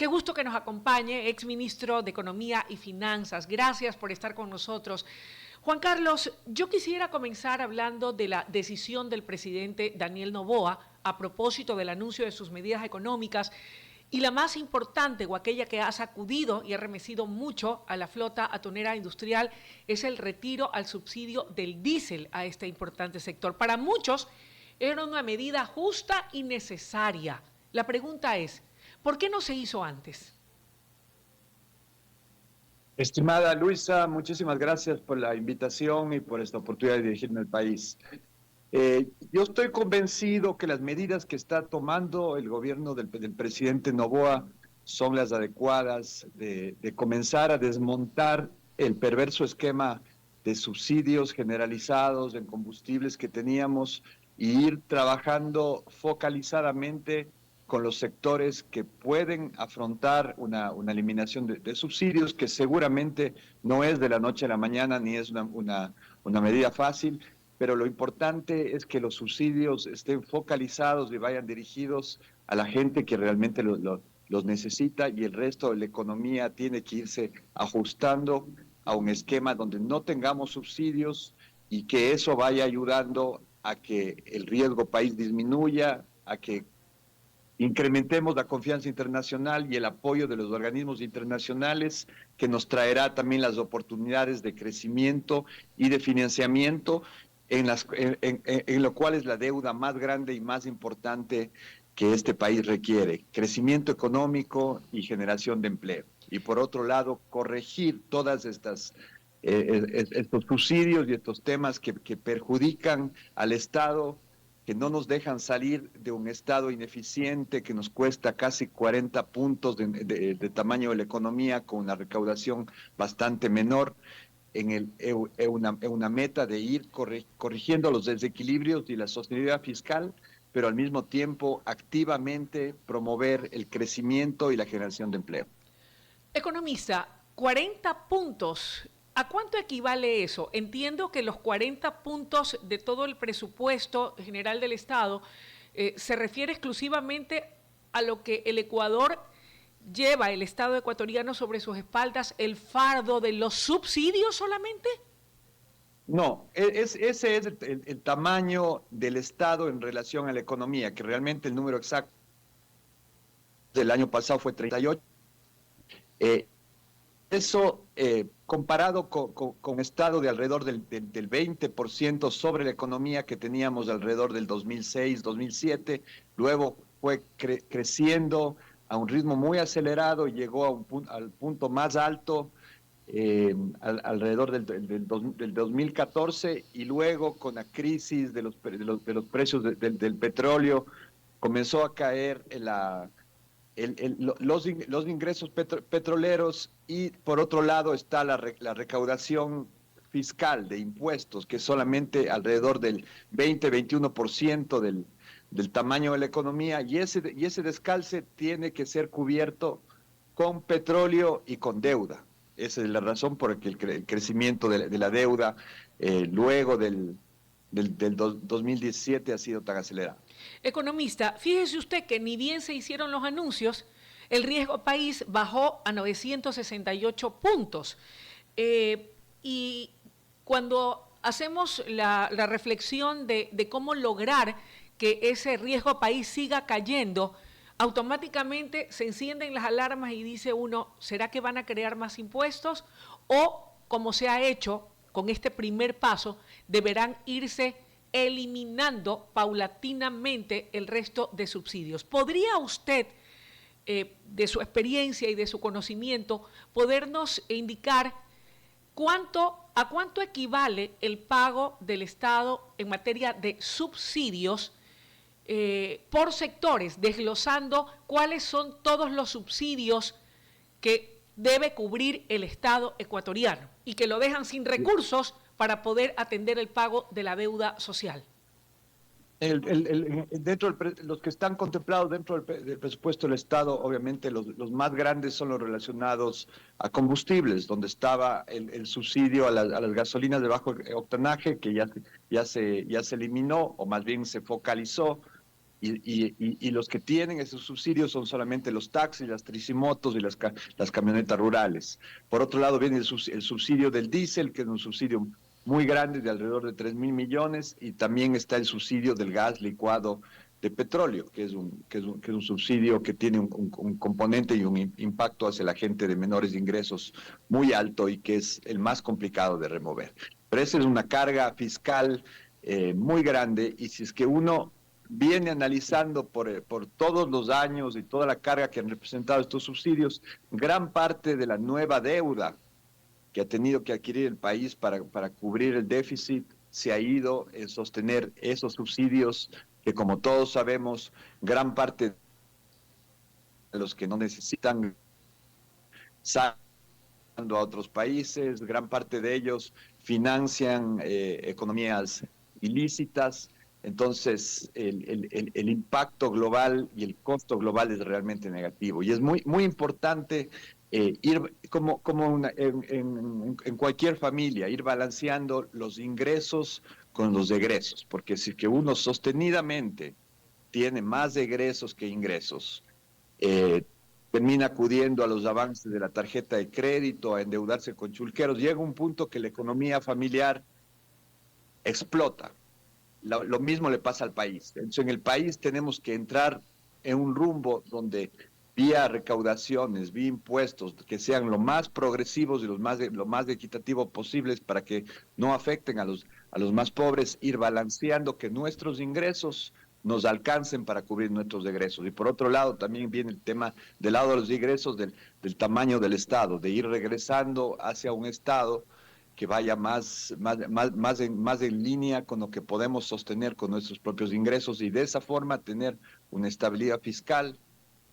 Qué gusto que nos acompañe, exministro de Economía y Finanzas. Gracias por estar con nosotros. Juan Carlos, yo quisiera comenzar hablando de la decisión del presidente Daniel Noboa a propósito del anuncio de sus medidas económicas y la más importante o aquella que ha sacudido y ha remecido mucho a la flota atunera industrial es el retiro al subsidio del diésel a este importante sector. Para muchos era una medida justa y necesaria. La pregunta es, ¿por qué no se hizo antes? Estimada Luisa, muchísimas gracias por la invitación y por esta oportunidad de dirigirme al país. Yo estoy convencido que las medidas que está tomando el gobierno del presidente Noboa son las adecuadas de comenzar a desmontar el perverso esquema de subsidios generalizados en combustibles que teníamos y ir trabajando focalizadamente con los sectores que pueden afrontar una eliminación de subsidios, que seguramente no es de la noche a la mañana ni es una medida fácil, pero lo importante es que los subsidios estén focalizados y vayan dirigidos a la gente que realmente los necesita, y el resto de la economía tiene que irse ajustando a un esquema donde no tengamos subsidios y que eso vaya ayudando a que el riesgo país disminuya, a que incrementemos la confianza internacional y el apoyo de los organismos internacionales, que nos traerá también las oportunidades de crecimiento y de financiamiento, en lo cual es la deuda más grande y más importante que este país requiere: crecimiento económico y generación de empleo. Y por otro lado, corregir todas estos subsidios y estos temas que perjudican al Estado, que no nos dejan salir de un Estado ineficiente que nos cuesta casi 40 puntos de tamaño de la economía, con una recaudación bastante menor, en una meta de ir corrigiendo los desequilibrios y la sostenibilidad fiscal, pero al mismo tiempo activamente promover el crecimiento y la generación de empleo. Economista, 40 puntos. ¿A cuánto equivale eso? Entiendo que los 40 puntos de todo el presupuesto general del Estado se refiere exclusivamente a lo que el Ecuador lleva, el Estado ecuatoriano, sobre sus espaldas, el fardo de los subsidios solamente. No, ese es el tamaño del Estado en relación a la economía, que realmente el número exacto del año pasado fue 38. Eso, comparado con estado de alrededor del 20% sobre la economía que teníamos alrededor del 2006, 2007, luego fue creciendo a un ritmo muy acelerado y llegó al punto más alto alrededor del 2014, y luego con la crisis de los precios del petróleo comenzó a caer los ingresos petroleros, y por otro lado está la recaudación fiscal de impuestos, que es solamente alrededor del 20-21% del tamaño de la economía, y ese descalce tiene que ser cubierto con petróleo y con deuda. Esa es la razón por la que el crecimiento de la deuda luego del 2017 ha sido tan acelerado. Economista, fíjese usted que ni bien se hicieron los anuncios, el riesgo país bajó a 968 puntos. Y cuando hacemos la reflexión de cómo lograr que ese riesgo país siga cayendo, automáticamente se encienden las alarmas y dice uno, ¿será que van a crear más impuestos? O, como se ha hecho con este primer paso, deberán irse eliminando paulatinamente el resto de subsidios. ¿Podría usted, de su experiencia y de su conocimiento, podernos indicar a cuánto equivale el pago del Estado en materia de subsidios por sectores, desglosando cuáles son todos los subsidios que debe cubrir el Estado ecuatoriano y que lo dejan sin recursos para poder atender el pago de la deuda social? Los que están contemplados dentro del presupuesto del Estado, obviamente los más grandes son los relacionados a combustibles, donde estaba el subsidio a las gasolinas de bajo octanaje, que ya se eliminó, o más bien se focalizó, y los que tienen esos subsidios son solamente los taxis, las tricimotos y las camionetas rurales. Por otro lado viene el subsidio del diésel, que es un subsidio muy grande de alrededor de 3.000 millones, y también está el subsidio del gas licuado de petróleo, que es un subsidio que tiene un componente y un impacto hacia la gente de menores ingresos muy alto y que es el más complicado de remover. Pero esa es una carga fiscal muy grande, y si es que uno viene analizando por todos los años y toda la carga que han representado estos subsidios, gran parte de la nueva deuda que ha tenido que adquirir el país para cubrir el déficit se ha ido en sostener esos subsidios que, como todos sabemos, gran parte de los que no necesitan salen a otros países, gran parte de ellos financian economías ilícitas. Entonces, el impacto global y el costo global es realmente negativo. Y es muy importante ir, en cualquier familia, ir balanceando los ingresos con los egresos, porque si que uno sostenidamente tiene más egresos que ingresos, eh, termina acudiendo a los avances de la tarjeta de crédito, a endeudarse con chulqueros. Llega un punto que la economía familiar explota. Lo mismo le pasa al país. Entonces, en el país tenemos que entrar en un rumbo donde vía recaudaciones, vía impuestos, que sean lo más progresivos y lo más equitativos posibles para que no afecten a los más pobres, ir balanceando que nuestros ingresos nos alcancen para cubrir nuestros egresos. Y por otro lado, también viene el tema del lado de los ingresos, del tamaño del Estado, de ir regresando hacia un Estado que vaya más en línea con lo que podemos sostener con nuestros propios ingresos, y de esa forma tener una estabilidad fiscal,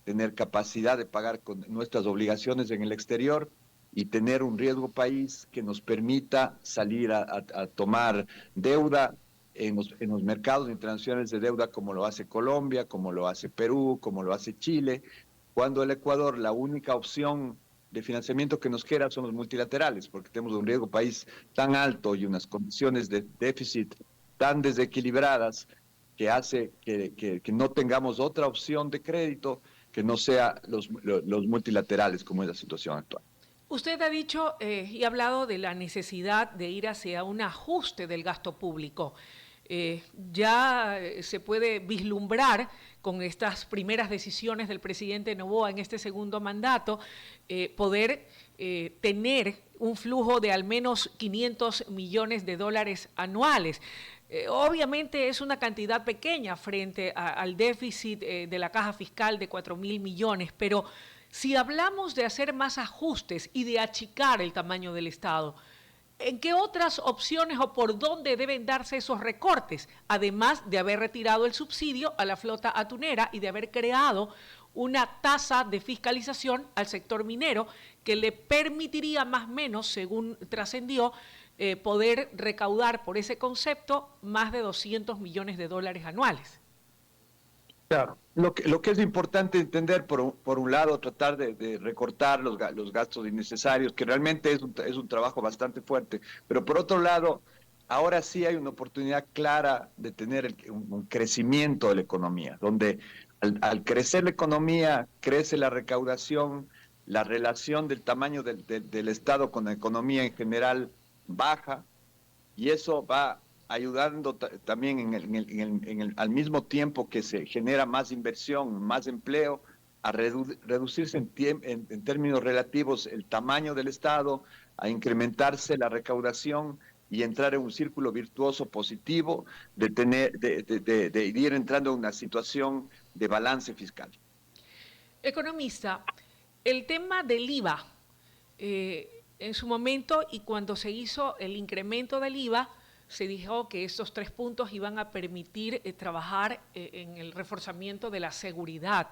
tener capacidad de pagar con nuestras obligaciones en el exterior y tener un riesgo país que nos permita salir a tomar deuda en los mercados internacionales de deuda, como lo hace Colombia, como lo hace Perú, como lo hace Chile, cuando el Ecuador la única opción de financiamiento que nos queda son los multilaterales, porque tenemos un riesgo país tan alto y unas condiciones de déficit tan desequilibradas que hace que no tengamos otra opción de crédito que no sea los multilaterales, como es la situación actual. Usted ha dicho y ha hablado de la necesidad de ir hacia un ajuste del gasto público. Ya se puede vislumbrar con estas primeras decisiones del presidente Noboa en este segundo mandato, poder tener un flujo de al menos 500 millones de dólares anuales. Obviamente es una cantidad pequeña frente al déficit de la caja fiscal de 4.000 millones, pero si hablamos de hacer más ajustes y de achicar el tamaño del Estado, ¿en qué otras opciones o por dónde deben darse esos recortes? Además de haber retirado el subsidio a la flota atunera y de haber creado una tasa de fiscalización al sector minero que le permitiría más o menos, según trascendió, poder recaudar por ese concepto más de 200 millones de dólares anuales. Claro. Lo que es importante entender, por un lado, tratar de recortar los gastos innecesarios, que realmente es un trabajo bastante fuerte, pero por otro lado, ahora sí hay una oportunidad clara de tener un crecimiento de la economía, donde al crecer la economía, crece la recaudación, la relación del tamaño del Estado con la economía en general baja, y eso va ayudando también al mismo tiempo que se genera más inversión, más empleo, a reducirse en términos relativos el tamaño del Estado, a incrementarse la recaudación y entrar en un círculo virtuoso positivo de ir entrando en una situación de balance fiscal. Economista, el tema del IVA, en su momento y cuando se hizo el incremento del IVA, se dijo que estos 3 puntos iban a permitir trabajar en el reforzamiento de la seguridad.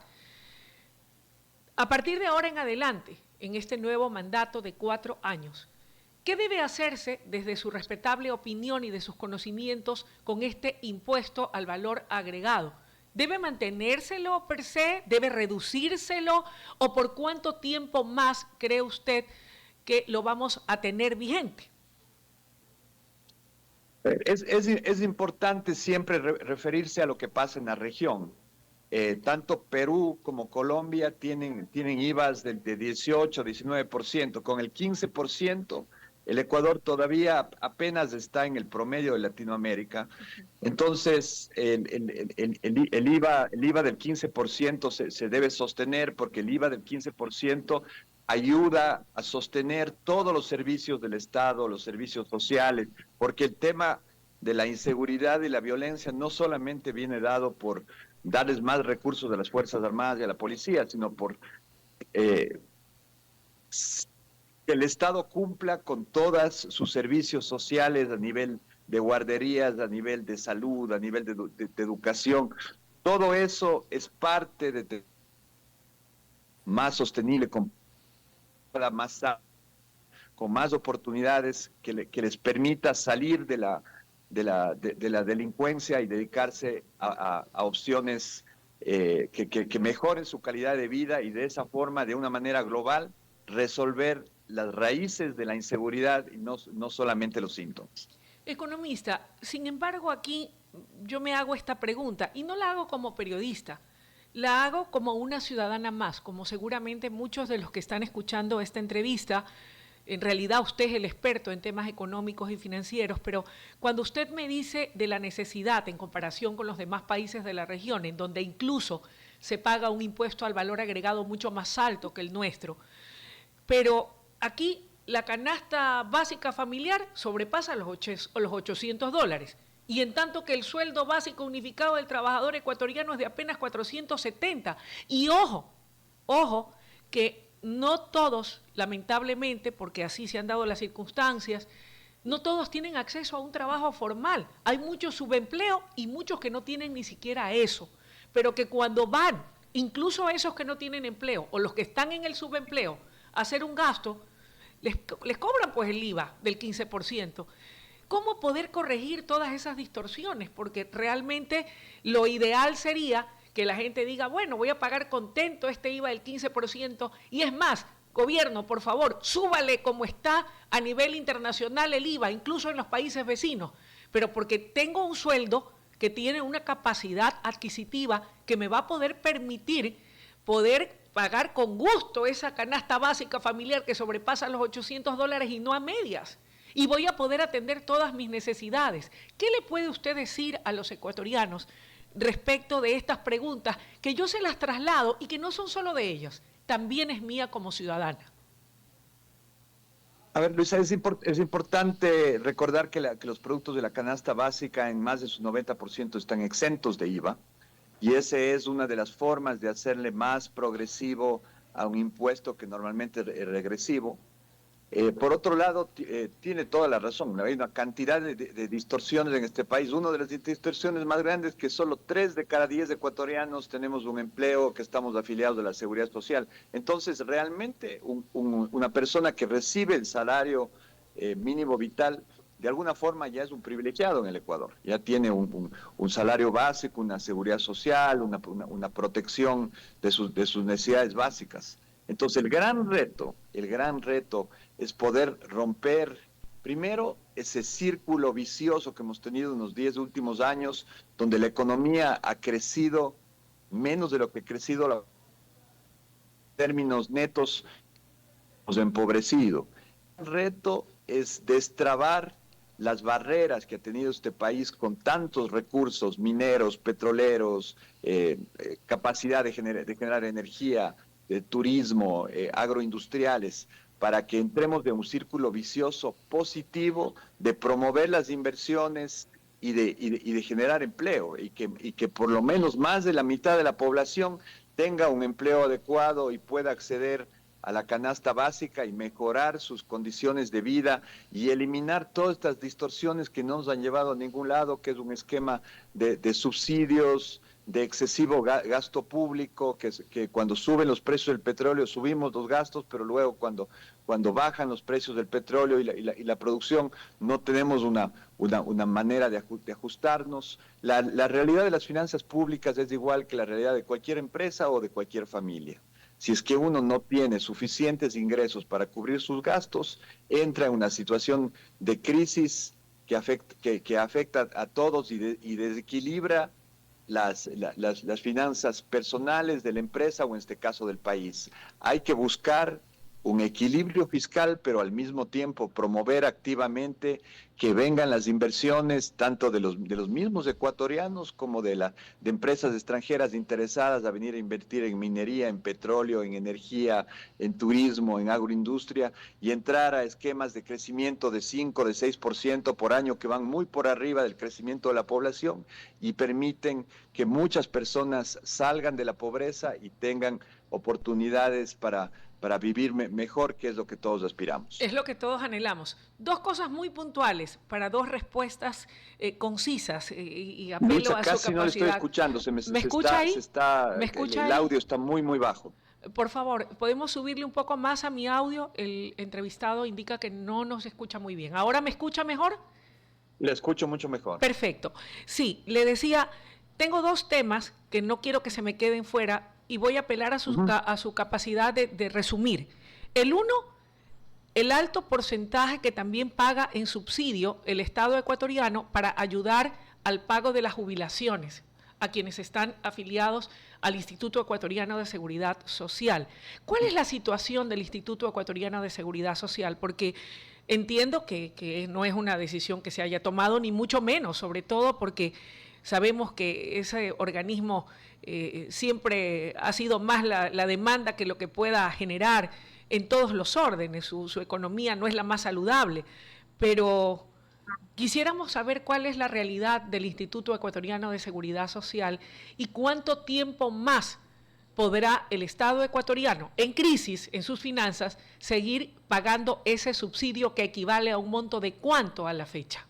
A partir de ahora en adelante, en este nuevo mandato de 4 años, ¿qué debe hacerse desde su respetable opinión y de sus conocimientos con este impuesto al valor agregado? ¿Debe mantenérselo per se? ¿Debe reducírselo? ¿O por cuánto tiempo más cree usted que lo vamos a tener vigente? Es importante siempre referirse a lo que pasa en la región. tanto Perú como Colombia tienen IVAs de 18, 19%. Con el 15%, el Ecuador todavía apenas está en el promedio de Latinoamérica. Entonces, el IVA del 15% se debe sostener porque el IVA del 15% ayuda a sostener todos los servicios del Estado, los servicios sociales, porque el tema de la inseguridad y la violencia no solamente viene dado por darles más recursos a las Fuerzas Armadas y a la policía, sino por eh, que el Estado cumpla con todos sus servicios sociales a nivel de guarderías, a nivel de salud, a nivel de educación. Todo eso es parte de más sostenible, con más oportunidades que les permita salir de la delincuencia y dedicarse a opciones que mejoren su calidad de vida y de esa forma, de una manera global, resolver las raíces de la inseguridad y no solamente los síntomas. Economista, sin embargo, aquí yo me hago esta pregunta y no la hago como periodista, la hago como una ciudadana más, como seguramente muchos de los que están escuchando esta entrevista. En realidad usted es el experto en temas económicos y financieros, pero cuando usted me dice de la necesidad en comparación con los demás países de la región, en donde incluso se paga un impuesto al valor agregado mucho más alto que el nuestro, pero aquí la canasta básica familiar sobrepasa los $800. Y en tanto que el sueldo básico unificado del trabajador ecuatoriano es de apenas 470. Y ojo, que no todos, lamentablemente, porque así se han dado las circunstancias, no todos tienen acceso a un trabajo formal. Hay mucho subempleo y muchos que no tienen ni siquiera eso. Pero que cuando van, incluso esos que no tienen empleo o los que están en el subempleo, a hacer un gasto, les cobran pues el IVA del 15%. ¿Cómo poder corregir todas esas distorsiones? Porque realmente lo ideal sería que la gente diga, bueno, voy a pagar contento este IVA del 15%, y es más, gobierno, por favor, súbale como está a nivel internacional el IVA, incluso en los países vecinos, pero porque tengo un sueldo que tiene una capacidad adquisitiva que me va a poder permitir poder pagar con gusto esa canasta básica familiar que sobrepasa los $800 y no a medias. Y voy a poder atender todas mis necesidades. ¿Qué le puede usted decir a los ecuatorianos respecto de estas preguntas que yo se las traslado y que no son solo de ellos, también es mía como ciudadana? A ver, Luisa, es importante recordar que los productos de la canasta básica en más de su 90% están exentos de IVA, y esa es una de las formas de hacerle más progresivo a un impuesto que normalmente es regresivo. Por otro lado, tiene toda la razón. Hay una cantidad de distorsiones en este país. Una de las distorsiones más grandes es que solo 3 de cada 10 ecuatorianos tenemos un empleo, que estamos afiliados de la Seguridad Social. Entonces, realmente, una persona que recibe el salario mínimo vital, de alguna forma ya es un privilegiado en el Ecuador. Ya tiene un salario básico, una seguridad social, una protección de sus necesidades básicas. Entonces, el gran reto es poder romper, primero, ese círculo vicioso que hemos tenido en los 10 últimos años, donde la economía ha crecido menos de lo que ha crecido en términos netos, hemos empobrecido. El reto es destrabar las barreras que ha tenido este país con tantos recursos mineros, petroleros, capacidad de generar energía, de turismo, agroindustriales, para que entremos de un círculo vicioso positivo de promover las inversiones y de generar empleo, y que por lo menos más de la mitad de la población tenga un empleo adecuado y pueda acceder a la canasta básica y mejorar sus condiciones de vida y eliminar todas estas distorsiones que no nos han llevado a ningún lado, que es un esquema de subsidios, de excesivo gasto público, que cuando suben los precios del petróleo subimos los gastos, pero luego cuando bajan los precios del petróleo y la producción no tenemos una manera de ajustarnos. La realidad de las finanzas públicas es igual que la realidad de cualquier empresa o de cualquier familia. Si es que uno no tiene suficientes ingresos para cubrir sus gastos, entra en una situación de crisis que afecta a todos y desequilibra las finanzas personales de la empresa o en este caso del país. Hay que buscar un equilibrio fiscal, pero al mismo tiempo promover activamente que vengan las inversiones tanto de los mismos ecuatorianos como de empresas extranjeras interesadas a venir a invertir en minería, en petróleo, en energía, en turismo, en agroindustria y entrar a esquemas de crecimiento de 5, de 6% por año que van muy por arriba del crecimiento de la población y permiten que muchas personas salgan de la pobreza y tengan oportunidades para vivir mejor, que es lo que todos aspiramos. Es lo que todos anhelamos. Dos cosas muy puntuales para dos respuestas concisas y apelo Luisa, a su capacidad. casi no le estoy escuchando. ¿Me escucha ahí? ¿Me escucha el ahí? audio está muy, muy bajo. Por favor, ¿podemos subirle un poco más a mi audio? El entrevistado indica que no nos escucha muy bien. ¿Ahora me escucha mejor? Le escucho mucho mejor. Perfecto. Sí, le decía, tengo dos temas que no quiero que se me queden fuera y voy a apelar a su capacidad de resumir. El uno, el alto porcentaje que también paga en subsidio el Estado ecuatoriano para ayudar al pago de las jubilaciones a quienes están afiliados al Instituto Ecuatoriano de Seguridad Social. ¿Cuál es la situación del Instituto Ecuatoriano de Seguridad Social? Porque entiendo que no es una decisión que se haya tomado, ni mucho menos, sobre todo porque sabemos que ese organismo siempre ha sido más la demanda que lo que pueda generar en todos los órdenes. Su economía no es la más saludable, pero quisiéramos saber cuál es la realidad del Instituto Ecuatoriano de Seguridad Social y cuánto tiempo más podrá el Estado ecuatoriano, en crisis en sus finanzas, seguir pagando ese subsidio que equivale a un monto de cuánto a la fecha.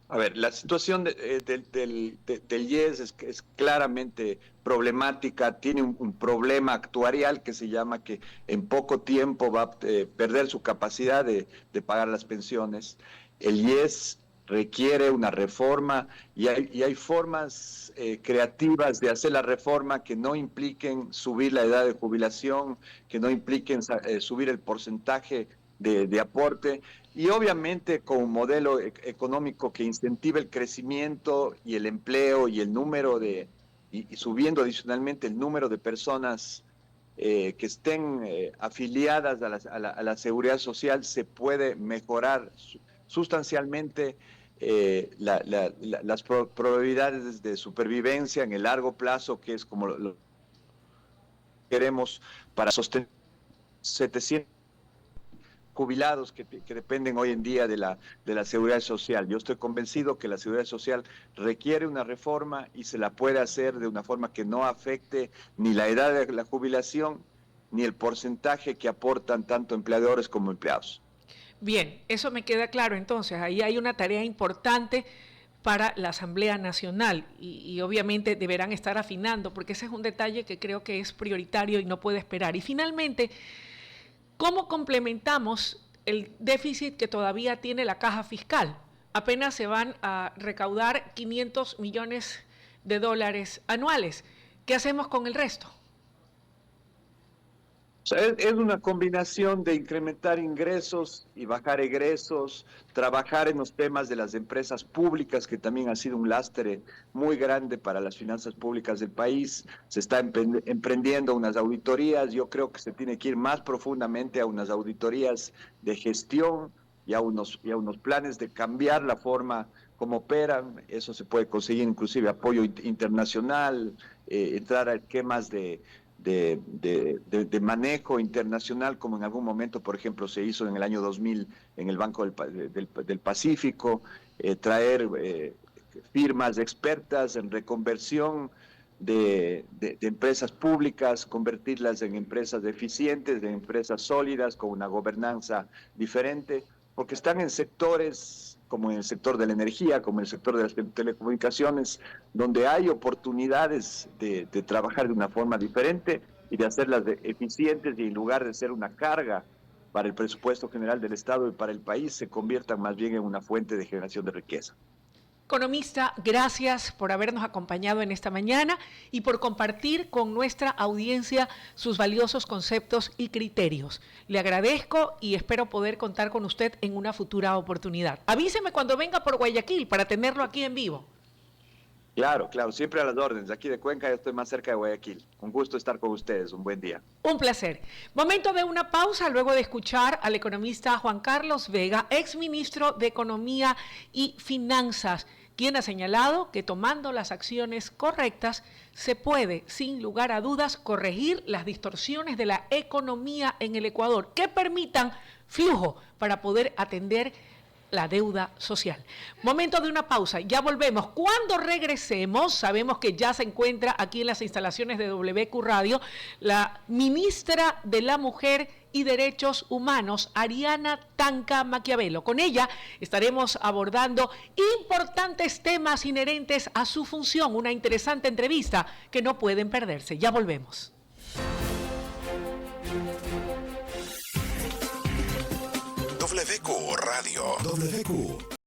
A ver, la situación del IES es claramente problemática, tiene un problema actuarial que se llama que en poco tiempo va a perder su capacidad de pagar las pensiones. El IES requiere una reforma y hay formas creativas de hacer la reforma que no impliquen subir la edad de jubilación, que no impliquen subir el porcentaje de aporte y obviamente con un modelo económico que incentive el crecimiento y el empleo y el número y subiendo adicionalmente el número de personas que estén afiliadas a la seguridad social, se puede mejorar sustancialmente las probabilidades de supervivencia en el largo plazo, que es como lo queremos para sostener 700 jubilados que dependen hoy en día de la seguridad social. Yo estoy convencido que la seguridad social requiere una reforma y se la puede hacer de una forma que no afecte ni la edad de la jubilación ni el porcentaje que aportan tanto empleadores como empleados. Bien, eso me queda claro. Entonces, ahí hay una tarea importante para la Asamblea Nacional y obviamente deberán estar afinando, porque ese es un detalle que creo que es prioritario y no puede esperar. Y finalmente, ¿cómo complementamos el déficit que todavía tiene la caja fiscal? Apenas se van a recaudar 500 millones de dólares anuales. ¿Qué hacemos con el resto? O sea, es una combinación de incrementar ingresos y bajar egresos, trabajar en los temas de las empresas públicas, que también ha sido un lastre muy grande para las finanzas públicas del país. Se está emprendiendo unas auditorías. Yo creo que se tiene que ir más profundamente a unas auditorías de gestión y a unos planes de cambiar la forma como operan. Eso se puede conseguir inclusive apoyo internacional, entrar a esquemas de manejo internacional, como en algún momento, por ejemplo, se hizo en el año 2000 en el Banco del Pacífico, traer firmas expertas en reconversión de empresas públicas, convertirlas en empresas eficientes, en empresas sólidas, con una gobernanza diferente, porque están en sectores como en el sector de la energía, como en el sector de las telecomunicaciones, donde hay oportunidades de trabajar de una forma diferente y de hacerlas eficientes, y en lugar de ser una carga para el presupuesto general del Estado y para el país, se conviertan más bien en una fuente de generación de riqueza. Economista, gracias por habernos acompañado en esta mañana y por compartir con nuestra audiencia sus valiosos conceptos y criterios. Le agradezco y espero poder contar con usted en una futura oportunidad. Avíseme cuando venga por Guayaquil para tenerlo aquí en vivo. Claro, claro, siempre a las órdenes. Aquí de Cuenca, yo estoy más cerca de Guayaquil. Un gusto estar con ustedes. Un buen día. Un placer. Momento de una pausa luego de escuchar al economista Juan Carlos Vega, exministro de Economía y Finanzas, quien ha señalado que tomando las acciones correctas se puede, sin lugar a dudas, corregir las distorsiones de la economía en el Ecuador que permitan flujo para poder atender la deuda social. Momento de una pausa, ya volvemos. Cuando regresemos, sabemos que ya se encuentra aquí en las instalaciones de WQ Radio la ministra de la Mujer y Derechos Humanos, Ariana Tanca Maquiavelo. Con ella estaremos abordando importantes temas inherentes a su función, una interesante entrevista que no pueden perderse. Ya volvemos. WQ Radio. WQ